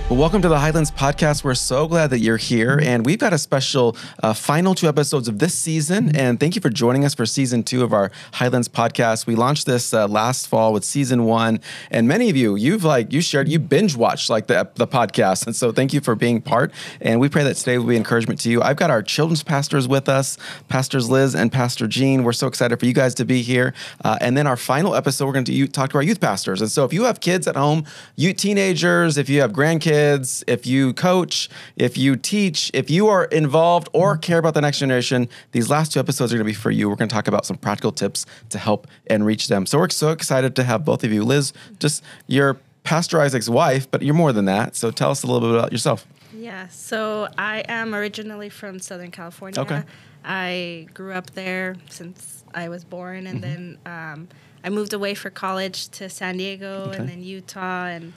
Well, welcome to the Highlands podcast. We're so glad that you're here, and we've got a special final 2 episodes of this season, and thank you for joining us for season 2 of our Highlands podcast. We launched this last fall with season 1, and many of you, you binge watched like the podcast, and so thank you for being part, and we pray that today will be encouragement to you. I've got our children's pastors with us, Pastors Liz and Pastor Gene. We're so excited for you guys to be here, and then our final episode, we're going to talk to our youth pastors, and so if you have kids at home, you teenagers, if you have grandkids, if you coach, if you teach, if you are involved or care about the next generation, these last 2 episodes are going to be for you. We're going to talk about some practical tips to help and reach them. So we're so excited to have both of you. Liz, just you're Pastor Isaac's wife, but you're more than that. So tell us a little bit about yourself. Yeah, so I am originally from Southern California. Okay. I grew up there since I was born, and then I moved away for college to San Diego and then Utah, and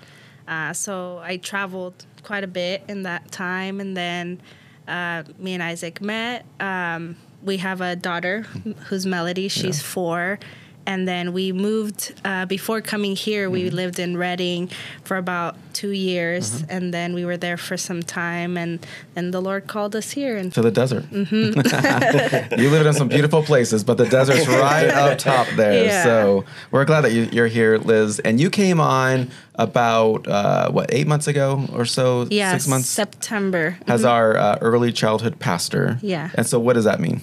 so I traveled quite a bit in that time, and then me and Isaac met. We have a daughter who's Melody. She's 4. And then we moved, before coming here, we lived in Redding for about 2 years, and then we were there for some time, and the Lord called us here. And to the desert. You lived in some beautiful places, but the desert's right up top there. Yeah. So we're glad that you're here, Liz. And you came on about, 8 months ago or so? Yeah, 6 months? September. As our early childhood pastor. Yeah. And so what does that mean?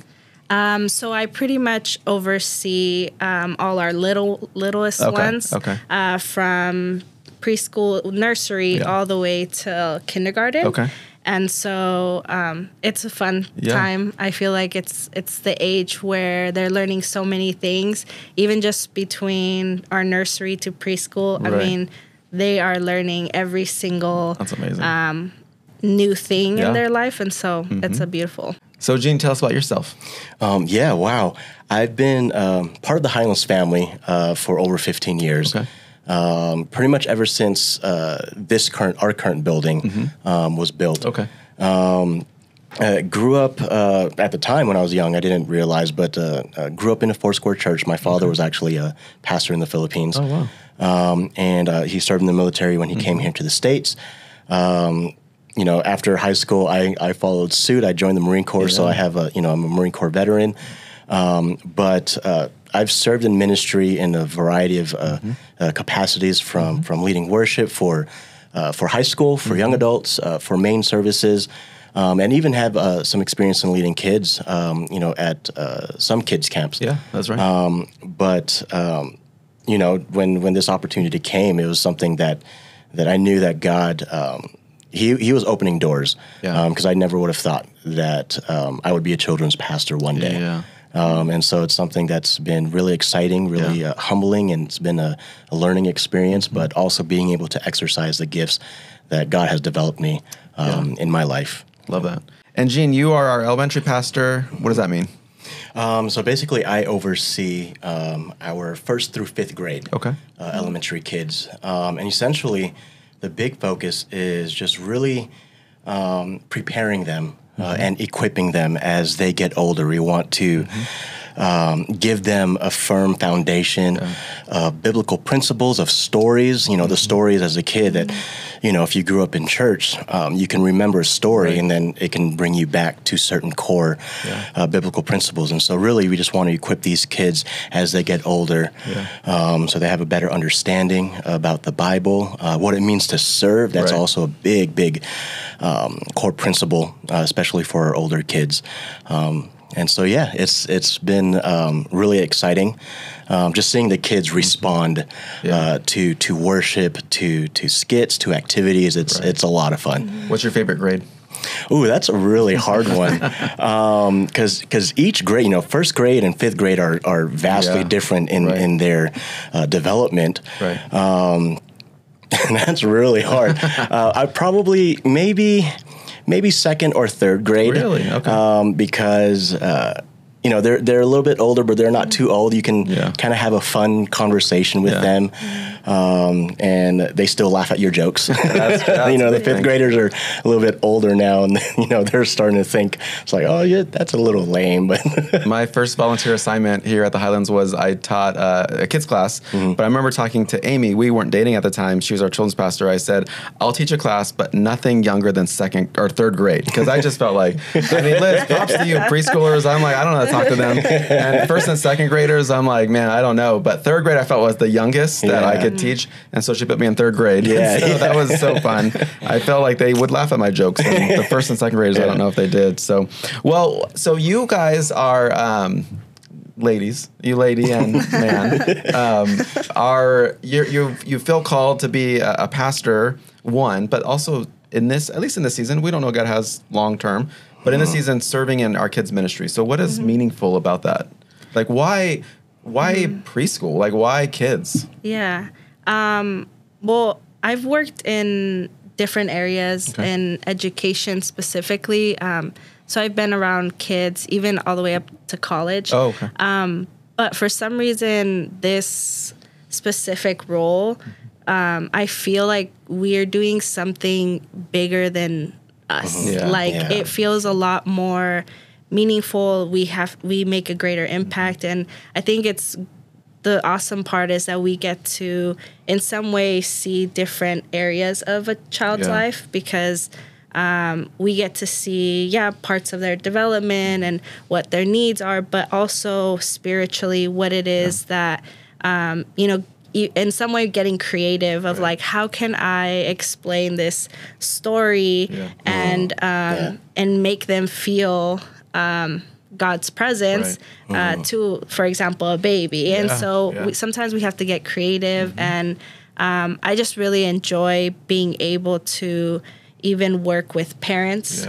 So I pretty much oversee all our littlest ones, from preschool, nursery, all the way to kindergarten. Okay. And so it's a fun time. I feel like it's the age where they're learning so many things, even just between our nursery to preschool. Right. I mean, they are learning every single That's amazing. new thing in their life, and so it's a beautiful. So, Gene, tell us about yourself. Wow. I've been part of the Highlands family for over 15 years. Okay. Pretty much ever since our current building was built. Okay. Grew up at the time when I was young. I didn't realize, but grew up in a Foursquare church. My father was actually a pastor in the Philippines. Oh, wow. And he served in the military when he came here to the States. After high school, I followed suit. I joined the Marine Corps, so I have I'm a Marine Corps veteran. But I've served in ministry in a variety of capacities, from leading worship for high school, for young adults, for main services, and even have some experience in leading kids, at some kids camps. Yeah, that's right. But when this opportunity came, it was something that I knew that God. He was opening doors, because I never would have thought that I would be a children's pastor one day. Yeah. And so it's something that's been really exciting, really humbling, and it's been a learning experience, but also being able to exercise the gifts that God has developed me in my life. Love that. And Gene, you are our elementary pastor. What does that mean? So basically, I oversee our 1st through 5th grade elementary kids. And essentially, the big focus is just really preparing them and equipping them as they get older. We want to give them a firm foundation of biblical principles, of stories. The stories as a kid that, if you grew up in church, you can remember a story and then it can bring you back to certain core biblical principles. And so really we just want to equip these kids as they get older so they have a better understanding about the Bible, what it means to serve. That's also a big core principle, especially for our older kids. And so, it's been really exciting, just seeing the kids respond to worship, to skits, to activities. It's a lot of fun. What's your favorite grade? Ooh, that's a really hard one, because each grade, 1st grade and 5th grade are vastly different in their development. Right. And that's really hard. I probably maybe 2nd or 3rd grade. Really? Okay. Because you know, they're a little bit older, but they're not too old. You can kind of have a fun conversation with them, and they still laugh at your jokes. That's you know, the fifth graders are a little bit older now, and you know, they're starting to think it's like, oh yeah, that's a little lame. But my first volunteer assignment here at the Highlands was I taught a kids class. But I remember talking to Amy. We weren't dating at the time. She was our children's pastor. I said, I'll teach a class, but nothing younger than second or third grade, because I just felt like, I mean, Liz, props to you, preschoolers. I'm like, I don't know how to talk to them. And first and second graders, I'm like, man, I don't know. But third grade, I felt was the youngest that I could teach. And so she put me in third grade. Yeah, so that was so fun. I felt like they would laugh at my jokes. And the first and second graders, I don't know if they did. So, well, so you guys are ladies, you lady and man, you feel called to be a pastor, one, but also in this, at least in this season, we don't know God has long term. But in this season, serving in our kids' ministry. So what is meaningful about that? Like, why preschool? Like, why kids? Yeah. Well, I've worked in different areas in education specifically. So I've been around kids, even all the way up to college. Oh, okay. But for some reason, this specific role, I feel like we're doing something bigger than us. It feels a lot more meaningful. We make a greater impact, and I think it's the awesome part is that we get to in some way see different areas of a child's life, because we get to see parts of their development and what their needs are, but also spiritually what it is that in some way getting creative of like, how can I explain this story and make them feel God's presence to, for example, a baby. And so sometimes we have to get creative, and I just really enjoy being able to even work with parents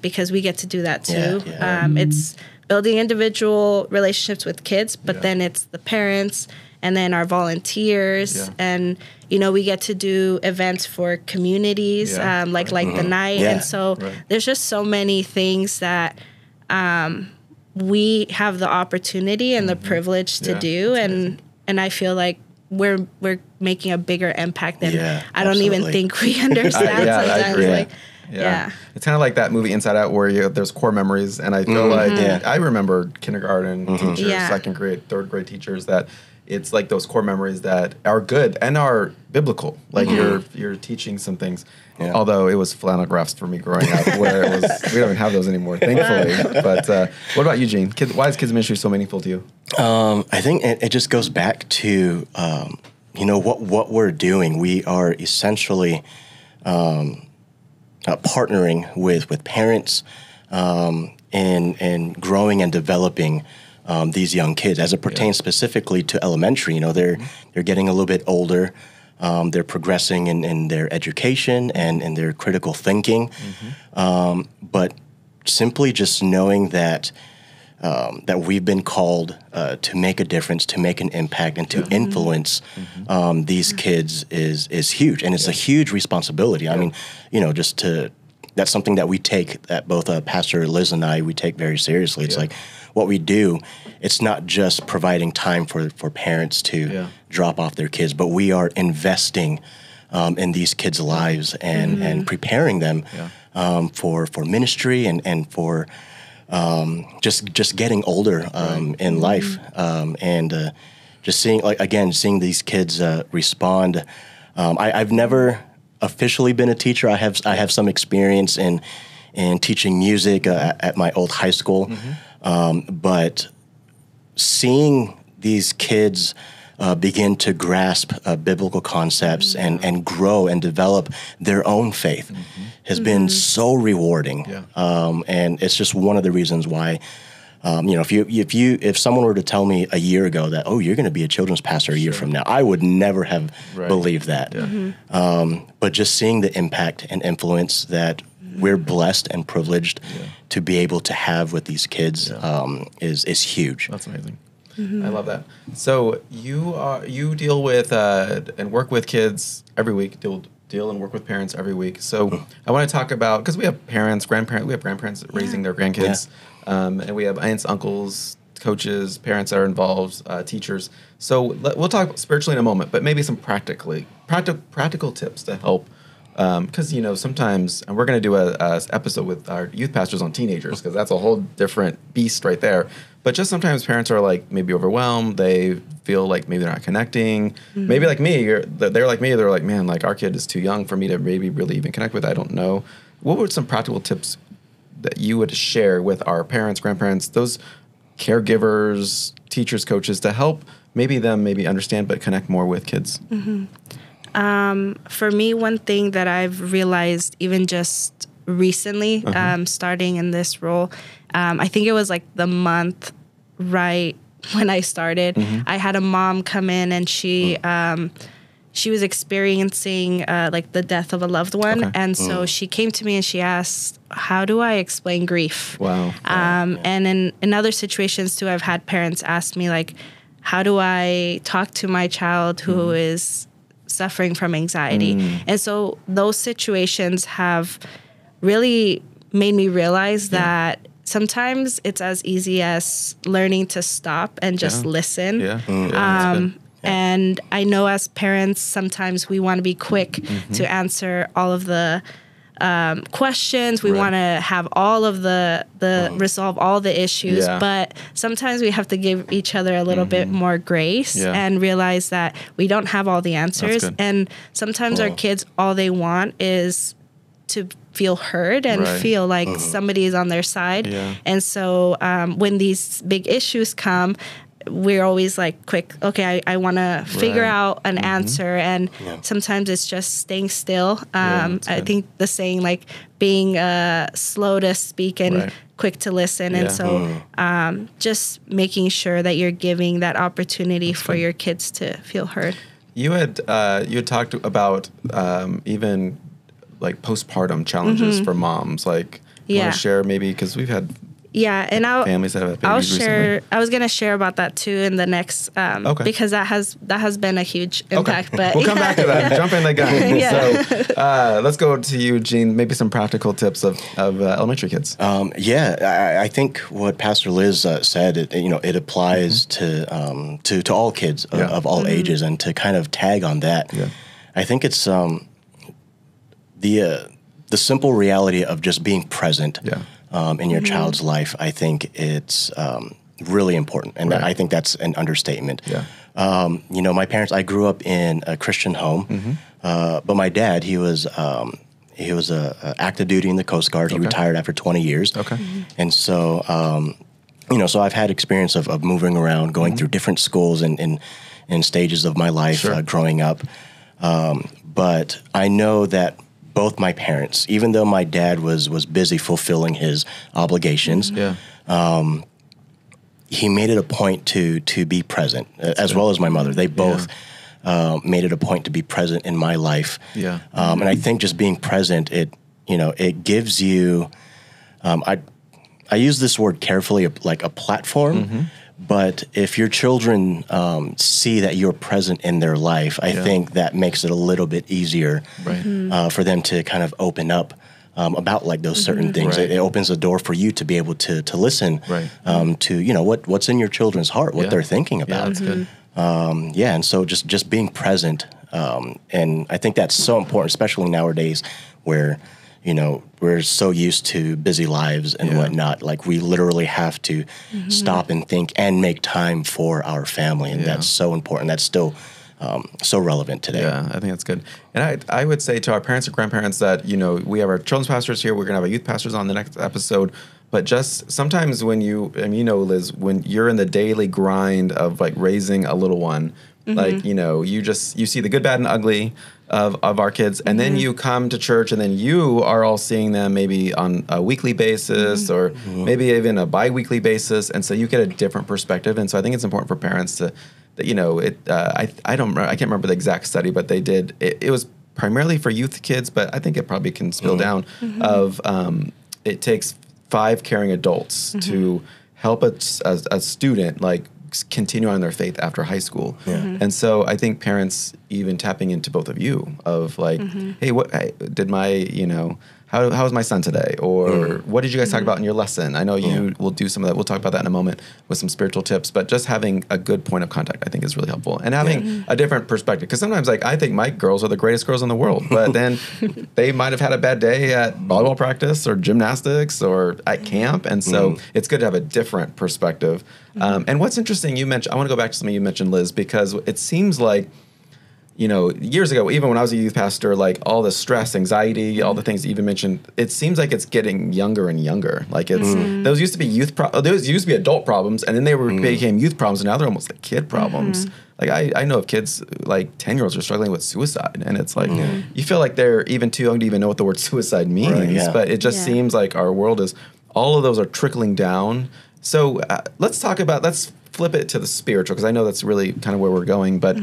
because we get to do that too. It's building individual relationships with kids, but then it's the parents and then our volunteers, and we get to do events for communities, like the night, and so there's just so many things that we have the opportunity and the privilege to do, and I feel like we're making a bigger impact than I don't even think we understand sometimes. I agree. It's kind of like that movie Inside Out where there's core memories, and I feel like I remember kindergarten teachers, second grade, third grade teachers that. It's like those core memories that are good and are biblical. Like you're teaching some things. Yeah. Although it was flannel graphs for me growing up, where it was we don't even have those anymore, thankfully. But what about you, Gene? Why is kids ministry so meaningful to you? I think it just goes back to what we're doing. We are essentially partnering with parents and growing and developing. These young kids, as it pertains specifically to elementary, they're getting a little bit older. They're progressing in their education and in their critical thinking. But simply just knowing that we've been called to make a difference, to make an impact, and to influence these kids is huge, and it's a huge responsibility. I mean, that's something that we take, that both Pastor Liz and we take very seriously. It's like what we do, it's not just providing time for parents to drop off their kids, but we are investing in these kids' lives and preparing them for ministry and for just getting older in life. And just seeing these kids respond. I've never officially been a teacher. I have some experience in teaching music at my old high school, but seeing these kids begin to grasp biblical concepts and grow and develop their own faith has been so rewarding, and it's just one of the reasons why. If someone were to tell me a year ago that, you're going to be a children's pastor a year from now, I would never have believed that. But just seeing the impact and influence that we're blessed and privileged to be able to have with these kids is huge. That's amazing. I love that. So you deal with and work with kids every week. Deal and work with parents every week. So I want to talk about, because we have grandparents raising their grandkids. And we have aunts, uncles, coaches, parents that are involved, teachers. So we'll talk spiritually in a moment, but maybe some practical tips to help. Because, sometimes, and we're going to do a episode with our youth pastors on teenagers, because that's a whole different beast right there. But just sometimes parents are like maybe overwhelmed. They feel like maybe they're not connecting. Mm-hmm. Maybe like me, they're like me. They're like, man, like our kid is too young for me to maybe really even connect with. I don't know. What were some practical tips that you would share with our parents, grandparents, those caregivers, teachers, coaches, to help them understand but connect more with kids? Mm-hmm. For me, one thing that I've realized even just recently, starting in this role, I think it was like the month right when I started, I had a mom come in and she was experiencing like the death of a loved one. Okay. And so she came to me and she asked, how do I explain grief? Wow. And in other situations too, I've had parents ask me like, how do I talk to my child who is suffering from anxiety? And so those situations have really made me realize that sometimes it's as easy as learning to stop and just listen. And I know as parents, sometimes we want to be quick to answer all of the questions. We want to have all of the resolve all the issues, but sometimes we have to give each other a little bit more grace and realize that we don't have all the answers. And sometimes our kids, all they want is to feel heard and feel like somebody is on their side. And so when these big issues come, we're always like quick, okay, I want to figure out an answer. And sometimes it's just staying still. I think the saying like being slow to speak and quick to listen. And so just making sure that you're giving that opportunity for your kids to feel heard. You had talked about even like postpartum challenges for moms. Like, you want to share maybe, because we've had and families that have babies recently. I was gonna share about that too in the next because that has been a huge impact. But we'll come back to that. Jump in the gun. So let's go to you, Gene. Maybe some practical tips of elementary kids. I think what Pastor Liz said, it applies to all kids of all ages, and to kind of tag on that. I think it's the simple reality of just being present. In your child's life, I think it's really important, and I think that's an understatement. My parents, I grew up in a Christian home, but my dad, he was active duty in the Coast Guard. He retired after 20 years. And so, so I've had experience of moving around, going through different schools and stages of my life growing up. But I know that both my parents, even though my dad was busy fulfilling his obligations, he made it a point to be present, as well as my mother. They both made it a point to be present in my life. And I think just being present, it gives you, I use this word carefully, like a platform. But if your children see that you're present in their life, I think that makes it a little bit easier for them to kind of open up about like those certain things. It opens the door for you to be able to listen to what's in your children's heart, what they're thinking about. That's good. And so just being present, and I think that's so important, especially nowadays where we're so used to busy lives and whatnot. Like, we literally have to stop and think and make time for our family. And that's so important. That's still so relevant today. Yeah, I think that's good. And I would say to our parents and grandparents that, we have our children's pastors here. We're going to have our youth pastors on the next episode. But just sometimes when Liz, when you're in the daily grind of like raising a little one, like, you see the good, bad, and ugly of our kids, and then you come to church, and then you are all seeing them maybe on a weekly basis or maybe even a bi-weekly basis, and so you get a different perspective. And so I think it's important for parents to, I can't remember the exact study, but they did. It was primarily for youth kids, but I think it probably can spill down. Of it takes 5 caring adults to help a student like continue on their faith after high school. And so I think parents even tapping into both of you of like, hey, how was my son today? Or what did you guys talk about in your lesson? I know you will do some of that. We'll talk about that in a moment with some spiritual tips, but just having a good point of contact, I think, is really helpful. And having a different perspective. Because sometimes, like, I think my girls are the greatest girls in the world, but then they might have had a bad day at volleyball practice or gymnastics or at camp. And so it's good to have a different perspective. And what's interesting, I want to go back to something you mentioned, Liz, because it seems like, you know, years ago, even when I was a youth pastor, like all the stress, anxiety, all the things that you even mentioned, it seems like it's getting younger and younger. Like it's those used to be those used to be adult problems, and then they became youth problems, and now they're almost like kid problems. Like I know of kids, like 10-year-olds are struggling with suicide, and it's like you feel like they're even too young to even know what the word suicide means. But it just seems like our world is, all of those are trickling down. So let's flip it to the spiritual, because I know that's really kind of where we're going. But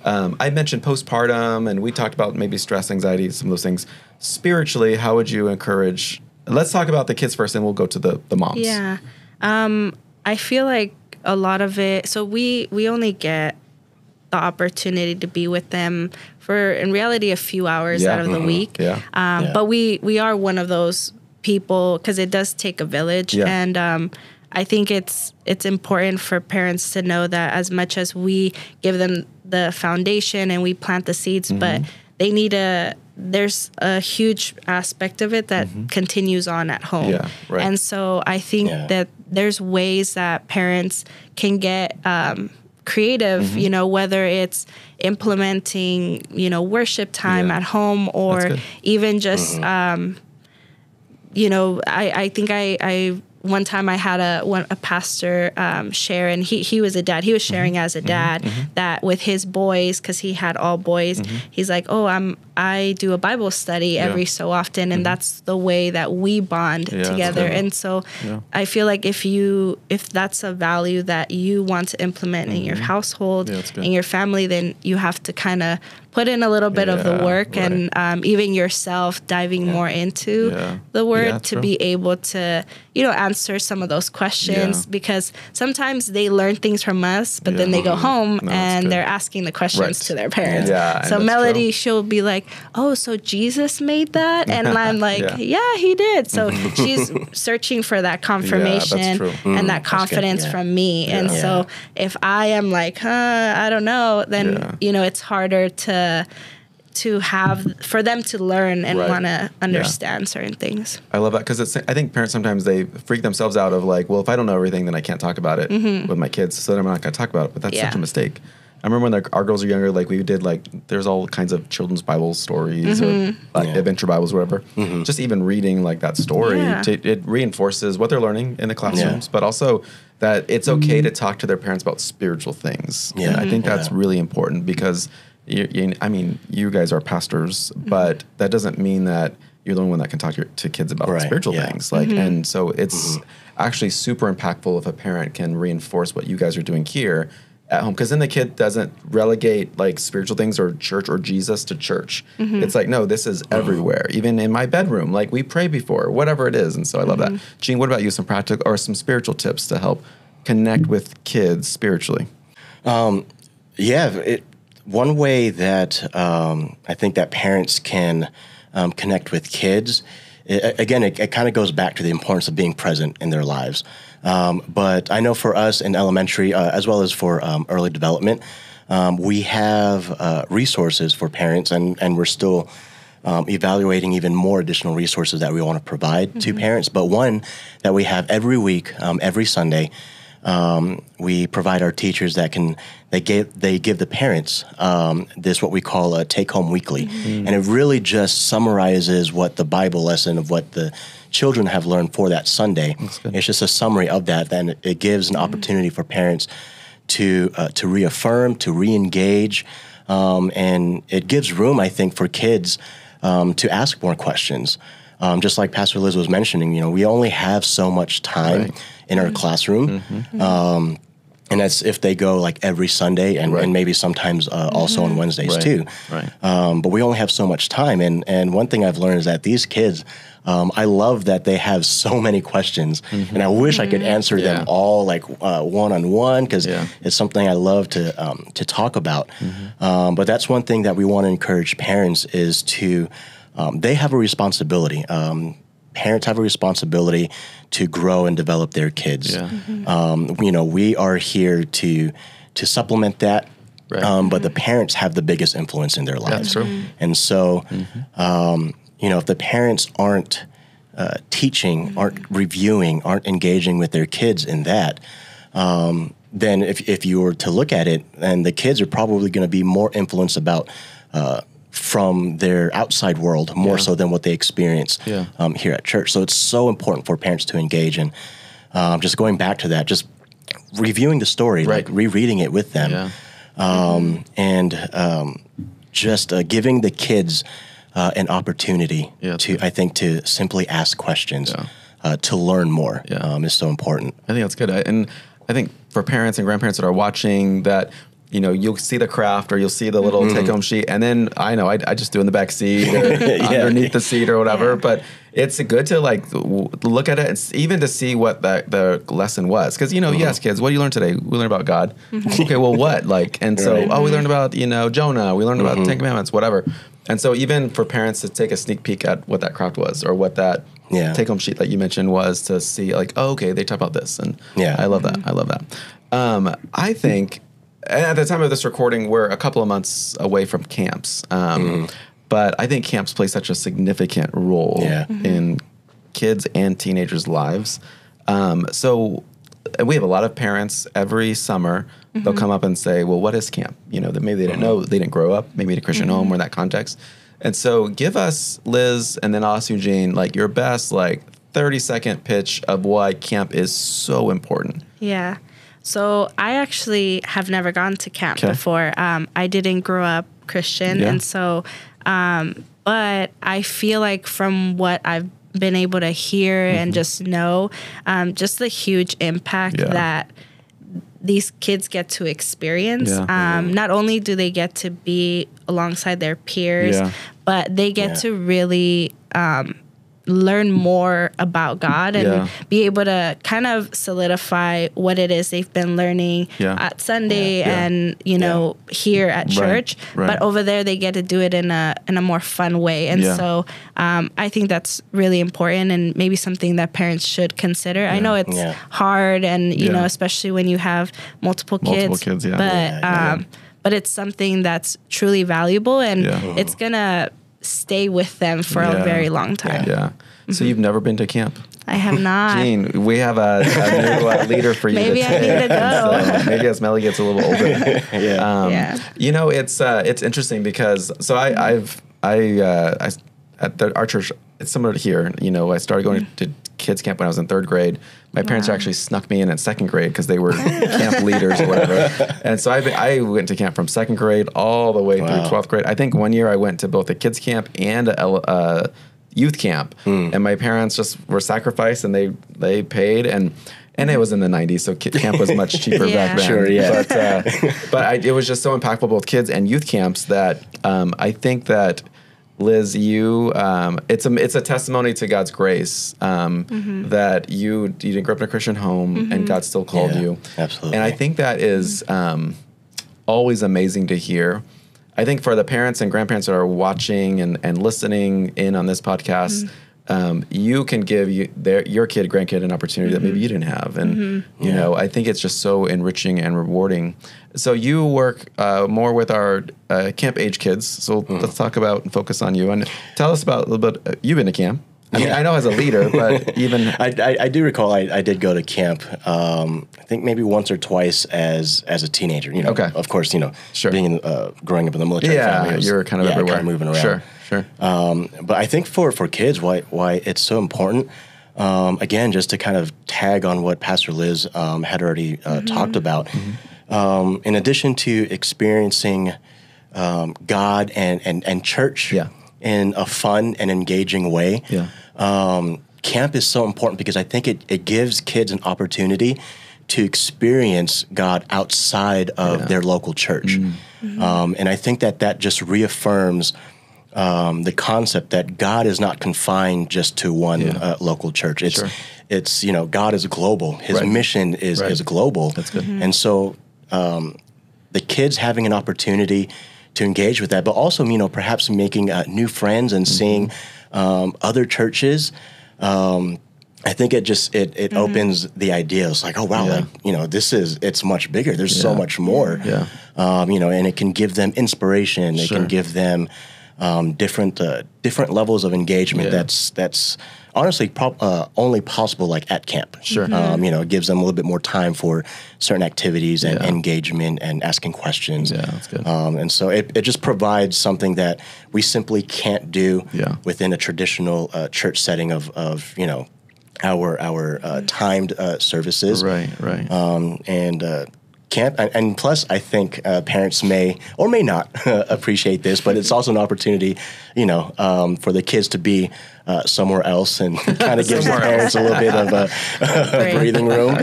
I mentioned postpartum, and we talked about maybe stress, anxiety, some of those things. Spiritually, how would you encourage? Let's talk about the kids first, and we'll go to the moms. Yeah. I feel like a lot of it, so we only get the opportunity to be with them for, in reality, a few hours out of the week. But we are one of those people, because it does take a village. And I think it's important for parents to know that as much as we give them the foundation and we plant the seeds, but they need there's a huge aspect of it that continues on at home. And so I think that there's ways that parents can get creative, you know, whether it's implementing, you know, worship time at home, or even just, you know, I think I one time I had a pastor share, and he was a dad. He was sharing as a dad that with his boys, because he had all boys, he's like, I do a Bible study every so often, and that's the way that we bond together. And so I feel like if that's a value that you want to implement in your household, in your family, then you have to kind of put in a little bit of the work, and even yourself diving more into the word to be able to, you know, answer some of those questions, because sometimes they learn things from us, but then they go home and they're asking the questions to their parents. So Melody, she'll be like, oh, so Jesus made that? And I'm like, yeah, he did. So she's searching for that confirmation and that confidence from me. And so if I am like, I don't know, then, you know, it's harder to have for them to learn and want to understand certain things. I love that, because I think parents sometimes they freak themselves out of like, well, if I don't know everything, then I can't talk about it with my kids, so then I'm not going to talk about it. But that's such a mistake. I remember when our girls were younger, like we did there's all kinds of children's Bible stories or adventure Bibles, whatever. Just even reading like that story, it reinforces what they're learning in the classrooms, but also that it's okay to talk to their parents about spiritual things. And I think that's really important, because I mean, you guys are pastors, but that doesn't mean that you're the only one that can talk to kids about spiritual things. Like, and so it's actually super impactful if a parent can reinforce what you guys are doing here at home, because then the kid doesn't relegate like spiritual things or church or Jesus to church. It's like, no, this is everywhere. Even in my bedroom, like we pray before, whatever it is. And so I love that. Gene, what about you? Some practical or some spiritual tips to help connect with kids spiritually? One way that I think that parents can connect with kids, it kind of goes back to the importance of being present in their lives. But I know for us in elementary, as well as for early development, we have resources for parents, and we're still evaluating even more additional resources that we want to provide to parents. But one that we have every week, every Sunday, we provide our teachers that they give the parents this what we call a take-home weekly, and it really just summarizes what the Bible lesson of what the children have learned for that Sunday. It's just a summary of that. Then it gives an opportunity for parents to reaffirm, to re-engage, and it gives room, I think, for kids to ask more questions. Just like Pastor Liz was mentioning, you know, we only have so much time in our classroom. And that's if they go like every Sunday and maybe sometimes also on Wednesdays too. But we only have so much time. And one thing I've learned is that these kids, I love that they have so many questions. And I wish I could answer them all like one-on-one, because it's something I love to talk about. But that's one thing that we want to encourage parents is to they have a responsibility. Parents have a responsibility to grow and develop their kids. Yeah. We are here to supplement that. Right. But the parents have the biggest influence in their lives. That's true. And so, if the parents aren't teaching, aren't reviewing, aren't engaging with their kids in that, then if you were to look at it, then the kids are probably going to be more influenced about from their outside world more so than what they experience here at church. So it's so important for parents to engage in. Just going back to that, just reviewing the story, like rereading it with them. Just giving the kids an opportunity to simply ask questions, to learn more is so important. I think that's good. And I think for parents and grandparents that are watching that, you'll see the craft or you'll see the little take-home sheet, and then I just do in the back seat or underneath the seat or whatever. But it's good to look at it and even to see what the lesson was, because yes, kids, what do you learn today? We learned about God. Okay, well, what and so we learned about Jonah. We learned about the 10 Commandments, whatever. And so even for parents to take a sneak peek at what that craft was or what that take-home sheet that you mentioned was, to see okay, they talk about this, and I love that. I love that. I think. At the time of this recording, we're a couple of months away from camps. But I think camps play such a significant role in kids and teenagers' lives. So we have a lot of parents every summer. They'll come up and say, well, what is camp? That maybe they didn't know. They didn't grow up maybe in a Christian home or in that context. And so give us, Liz, and then I'll ask Eugene, your best 30-second pitch of why camp is so important. Yeah. So I actually have never gone to camp before. I didn't grow up Christian. And so, but I feel like from what I've been able to hear and just know, just the huge impact that these kids get to experience. Not only do they get to be alongside their peers, but they get to really learn more about God and be able to kind of solidify what it is they've been learning at Sunday and here at church. But over there they get to do it in a more fun way. And so I think that's really important and maybe something that parents should consider. I know it's hard and especially when you have multiple kids, but it's something that's truly valuable and it's gonna stay with them for a very long time. So you've never been to camp? I have not. Gene, we have a new leader for you. Maybe I need to go. So maybe as Melly gets a little older. It's interesting because at our church, it's similar to here. I started going to kids camp when I was in 3rd grade. My parents actually snuck me in 2nd grade because they were camp leaders or whatever. And so I went to camp from 2nd grade all the way through 12th grade. I think one year I went to both a kids camp and a youth camp, and my parents just were sacrificed and they paid, and it was in the 90s, so camp was much cheaper back then. But it was just so impactful, both kids and youth camps, that I think that Liz, it's a testimony to God's grace that you didn't grow up in a Christian home and God still called you. Absolutely. And I think that is always amazing to hear. I think for the parents and grandparents that are watching and listening in on this podcast, you can give your kid, grandkid an opportunity that maybe you didn't have. And, I think it's just so enriching and rewarding. So you work more with our camp age kids. So let's talk about and focus on you. And tell us about a little bit, you've been to camp. I mean, I know as a leader, but even... I do recall I did go to camp, I think maybe once or twice as a teenager. Of course, being growing up in the military family. You're kind of everywhere. Kind of moving around. Sure. But I think for kids, why it's so important, again, just to kind of tag on what Pastor Liz had already talked about, in addition to experiencing God and church in a fun and engaging way, camp is so important because I think it gives kids an opportunity to experience God outside of their local church. And I think that just reaffirms the concept that God is not confined just to one local church. It's God is global. His mission is global. That's good. And so the kids having an opportunity to engage with that, but also, perhaps making new friends and seeing other churches. I think it opens the idea. It's like, oh wow, like, it's much bigger. There's so much more. Yeah. And it can give them inspiration. It can give them different levels of engagement. That's honestly only possible like at camp. Sure. It gives them a little bit more time for certain activities and engagement and asking questions. Yeah, that's good. And so it just provides something that we simply can't do within a traditional church setting of our timed services. Right. And camp, and plus, I think parents may or may not appreciate this, but it's also an opportunity, for the kids to be somewhere else, and kind of gives the parents a little bit of a breathing room.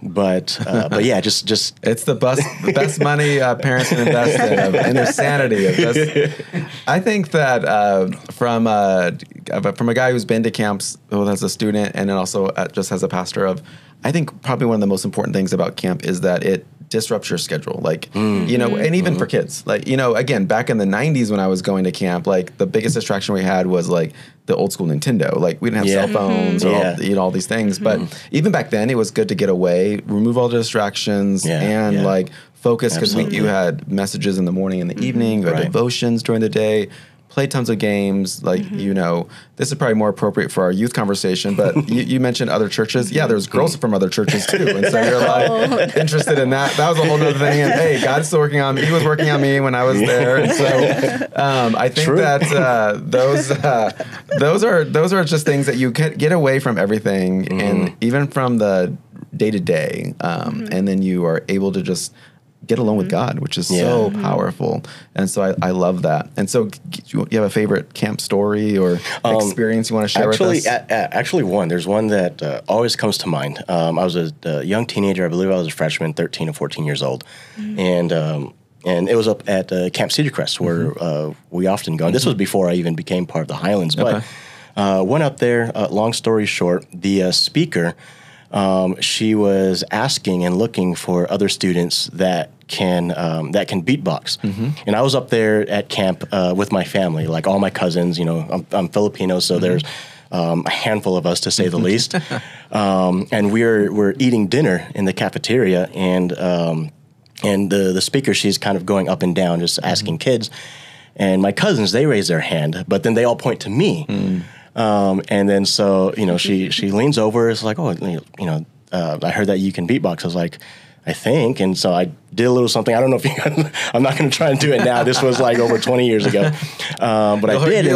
But yeah, just it's the best money parents can invest in their sanity. I think that from a guy who's been to camps, both as a student and then also just as a pastor I think probably one of the most important things about camp is that it disrupts your schedule. Like, and even for kids, like, again, back in the 90s when I was going to camp, like the biggest distraction we had was like the old school Nintendo. Like we didn't have cell phones or all these things. But even back then it was good to get away, remove all the distractions and like focus, because you had messages in the morning and the evening, you had devotions during the day. Play tons of games, like, this is probably more appropriate for our youth conversation, but you mentioned other churches. Yeah, there's girls from other churches too. And so you're like interested in that. That was a whole nother thing. And hey, God's still working on me. He was working on me when I was there. And so I think that those are just things that you can get away from everything and even from the day to day. And then you are able to just get alone with God, which is so powerful. And so I love that. And so you have a favorite camp story or experience you want to share with us? Actually, there's one that always comes to mind. I was a young teenager. I believe I was a freshman, 13 or 14 years old. And it was up at Camp Cedar Crest where we often go. And this was before I even became part of the Highlands. But went up there, long story short, the speaker, she was asking and looking for other students that can beatbox. And I was up there at camp with my family, like all my cousins. I'm Filipino, so there's a handful of us, to say the least. And we're eating dinner in the cafeteria, and the speaker, she's kind of going up and down, just asking kids. And my cousins, they raise their hand, but then they all point to me. And then so, she leans over. It's like, I heard that you can beatbox. I was like, I think. And so I did a little something. I don't know if I'm not going to try and do it now. This was like over 20 years ago. But I did.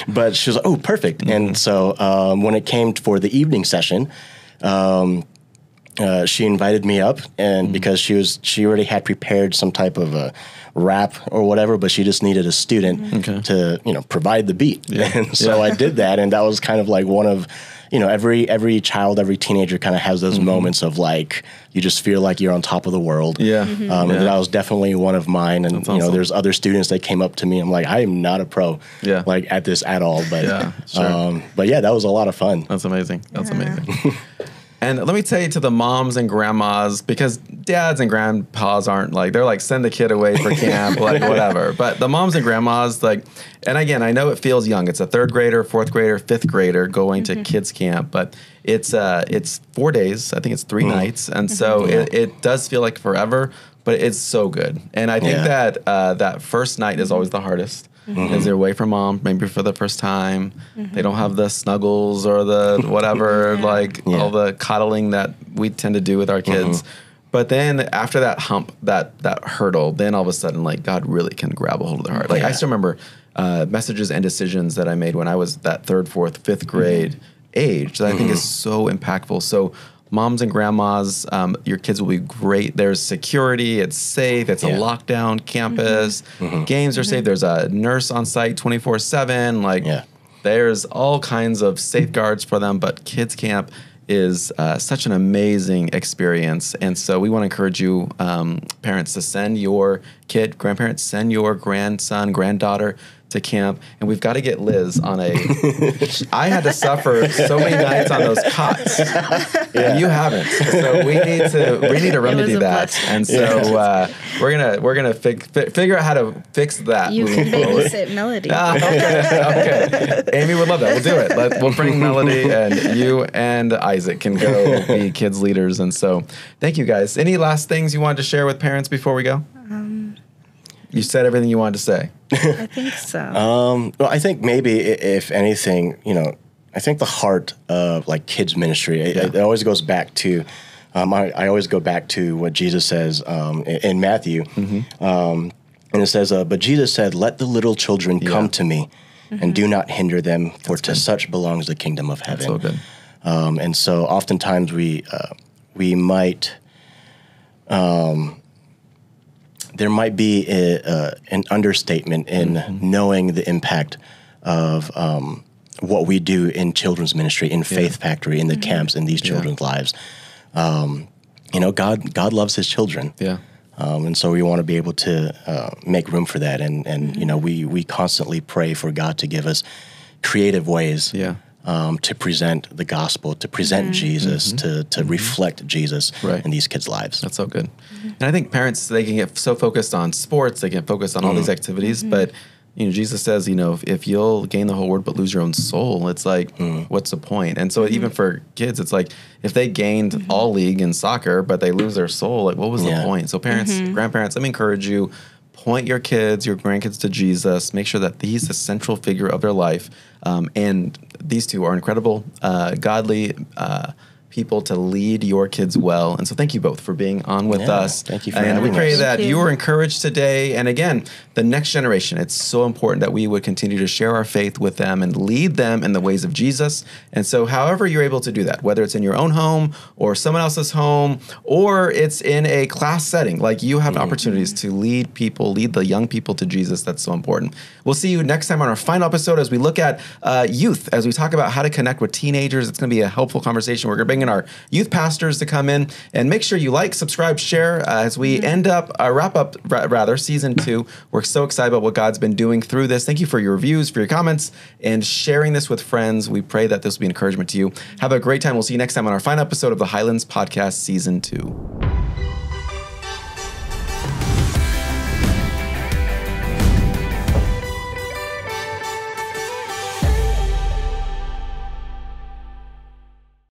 But she was like, oh, perfect. And so when it came for the evening session, she invited me up, and because she already had prepared some type of a rap or whatever, but she just needed a student to provide the beat. And so I did that, and that was kind of like one of every child, every teenager kind of has those moments of like you just feel like you're on top of the world. And that was definitely one of mine. And that's awesome. There's other students that came up to me. I'm like, I am not a pro like at this at all, but but yeah, that was a lot of fun. That's amazing. That's amazing. And let me tell you, to the moms and grandmas, because dads and grandpas aren't like, they're like, send the kid away for camp, like whatever. But the moms and grandmas, like, and again, I know it feels young. It's a third grader, fourth grader, fifth grader going to kids camp, but it's 4 days. I think it's 3 nights. And so it does feel like forever, but it's so good. And I think that that first night is always the hardest. As they're away from mom, maybe for the first time. They don't have the snuggles or the whatever, all the coddling that we tend to do with our kids. But then after that hump, that hurdle, then all of a sudden, like, God really can grab a hold of their heart. Like, I still remember messages and decisions that I made when I was that third, fourth, fifth grade age that I think is so impactful. So moms and grandmas, your kids will be great. There's security. It's safe. It's a lockdown campus. Games are safe. There's a nurse on site 24/7. Like, there's all kinds of safeguards for them. But kids camp is such an amazing experience. And so we want to encourage you, parents, to send your kid, grandparents, send your grandson, granddaughter to camp, and we've got to get Liz on a. I had to suffer so many nights on those cots, and you haven't. So we need to remedy that. And so we're gonna figure out how to fix that. You can babysit Melody. Okay. Amy would love that. We'll do it. We'll bring Melody, and you and Isaac can go be kids leaders. And so, thank you guys. Any last things you wanted to share with parents before we go? You said everything you wanted to say. I think so. Well, I think maybe if anything, I think the heart of like kids ministry, it always goes back to, I always go back to what Jesus says in Matthew. And it says, but Jesus said, let the little children come to me and do not hinder them, for to such belongs the kingdom of heaven. That's so good. And so oftentimes we might, there might be an understatement in knowing the impact of what we do in children's ministry, in Faith Factory, in the camps, in these children's lives. God loves his children. Yeah. And so we want to be able to make room for that. And we constantly pray for God to give us creative ways to present the gospel, to present Jesus, to reflect Jesus in these kids' lives. That's so good. And I think parents, they can get so focused on sports, they get focused on all these activities, but Jesus says, if you'll gain the whole world but lose your own soul, it's like, what's the point? And so even for kids, it's like, if they gained all league in soccer, but they lose their soul, like, what was the point? So parents, grandparents, let me encourage you, point your kids, your grandkids to Jesus. Make sure that he's the central figure of their life. And these two are incredible, godly people to lead your kids well. And so thank you both for being on with us. Thank you for having us. And we pray that you were encouraged today. And again, the next generation, it's so important that we would continue to share our faith with them and lead them in the ways of Jesus. And so however you're able to do that, whether it's in your own home or someone else's home, or it's in a class setting, like you have opportunities to lead the young people to Jesus. That's so important. We'll see you next time on our final episode as we look at youth, as we talk about how to connect with teenagers. It's going to be a helpful conversation. We're going to bring in our youth pastors to come in, and make sure you like, subscribe, share as we wrap up season 2. We're so excited about what God's been doing through this. Thank you for your reviews, for your comments, and sharing this with friends. We pray that this will be encouragement to you. Have a great time. We'll see you next time on our final episode of the Highlands Podcast Season 2.